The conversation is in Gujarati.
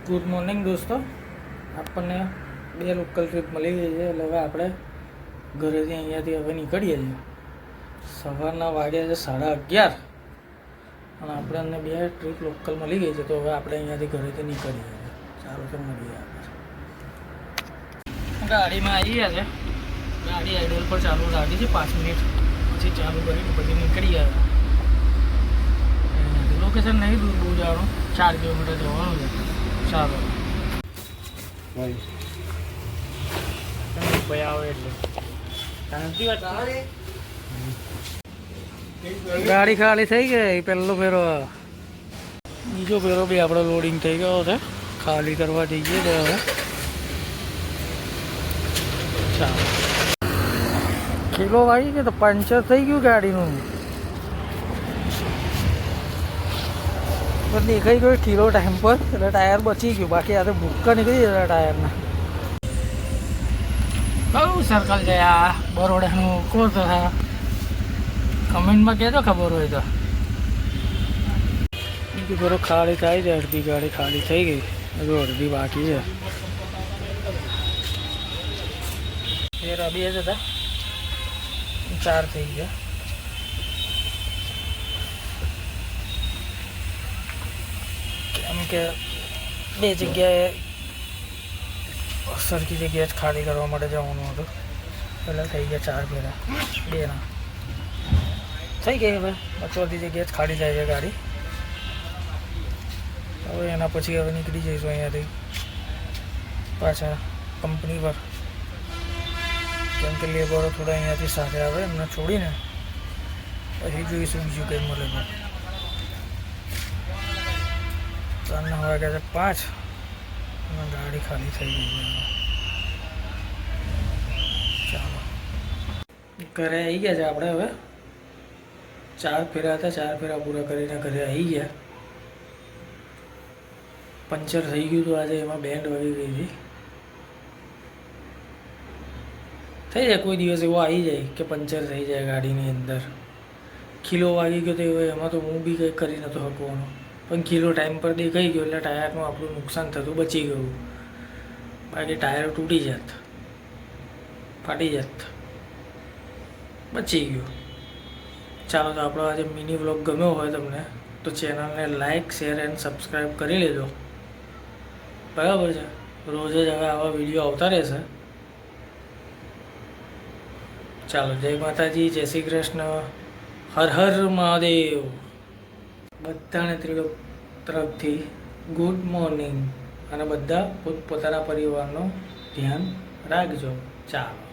ગુડ મોર્નિંગ દોસ્તો, આપણને 2 લોકલ ટ્રીપ મળી ગઈ છે. એટલે હવે આપણે ઘરેથી અહીંયાથી હવે નીકળીએ છીએ. સવારના વાગ્યા છે 11:30 અને આપણને 2 ટ્રીપ લોકલ મળી ગઈ છે. તો હવે આપણે અહીંયાથી ઘરેથી નીકળીએ છીએ. ચાલો તો મળીએ આપણે. ગાડીમાં આવી ગયા છે. ગાડી આઈડલ પર ચાલુ રાખી છે 5 મિનિટ પછી ચાલુ કરીને પછી નીકળી ગયા. લોકેશન નહીં દૂર બહુ જવાનું, 4 કિલોમીટર જવાનું છે. ચાલો ભાઈ આવે એટલે ગાડી ખાલી થઈ ગઈ. પહેલો ફેરો, બીજો ફેરો બી આપણો લોડિંગ થઈ ગયો છે. ખાલી કરવા જઈએ તો હવે ચાલો. કિલો વાગી ગયો તો પંચર થઈ ગયું ગાડીનું. પણ દેખાઈ ગયો કિલો ટાઈમ પર, એટલે ટાયર બચી ગયું. બાકી આ તો ભૂક્કા નીકળી જતા ટાયરના. કયું સર્કલ છે આ બરોડાનું? કોણ તો હા કમેન્ટમાં કહેજો ખબર હોય તો. બીજું થોડો ખાલી થાય છે. અડધી ગાડી ખાલી થઈ ગઈ, હજુ અડધી બાકી છે. એ રબી જ હતા, 4 થઈ ગયા. કેમ કે 2 જગ્યાએ સરખી જગ્યાએ જ ખાલી કરવા માટે જવાનું હતું. એટલે થઈ ગયા 4 ફેરા, 2 ના થઈ ગઈ. હવે ચોથી જગ્યાએ જ ખાલી જાય છે ગાડી. હવે એના પછી હવે નીકળી જઈશું અહીંયાથી પાછા કંપની પર. કેમ કે લેબરો થોડા અહીંયાથી સાથે આવે, એમને છોડીને પછી જોઈશું બીજું કંઈ મળે તો. સાંજના વાગ્યા છે 5 અને ગાડી ખાલી થઈ ગઈ છે. ચાલો ઘરે આવી ગયા છે આપણે. હવે 4 ફેરા હતા, 4 ફેરા પૂરા કરીને ઘરે આવી ગયા. પંચર થઈ ગયું હતું આજે, એમાં બેન્ડ વળી ગઈ હતી. થઈ જાય કોઈ દિવસ એવો આવી જાય કે પંચર થઈ જાય ગાડીની અંદર. કિલો વાગી ગયો તો એમાં તો હું બી કંઈ કરી નહોતો શકવાનો. પણ કિલો ટાઈમ પર દેખાઈ ગયો એટલે ટાયરનું આપણું નુકસાન થતું બચી ગયું. બાકી ટાયર તૂટી જાત, ફાટી જાત, બચી ગયું. ચાલો તો આપણો આજે મિની વ્લોગ ગમ્યો હોય તમને તો ચેનલને લાઇક, શેર એન્ડ સબસ્ક્રાઈબ કરી લેજો. બરાબર છે. રોજ જ હવે આવા વિડીયો આવતા રહેશે. ચાલો, જય માતાજી, જય શ્રી કૃષ્ણ, હર હર મહાદેવ. બધાને ત્રિલોક તરફથી ગુડ મોર્નિંગ. અને બધા પોતપોતાના પરિવારનું ધ્યાન રાખજો. ચાલો.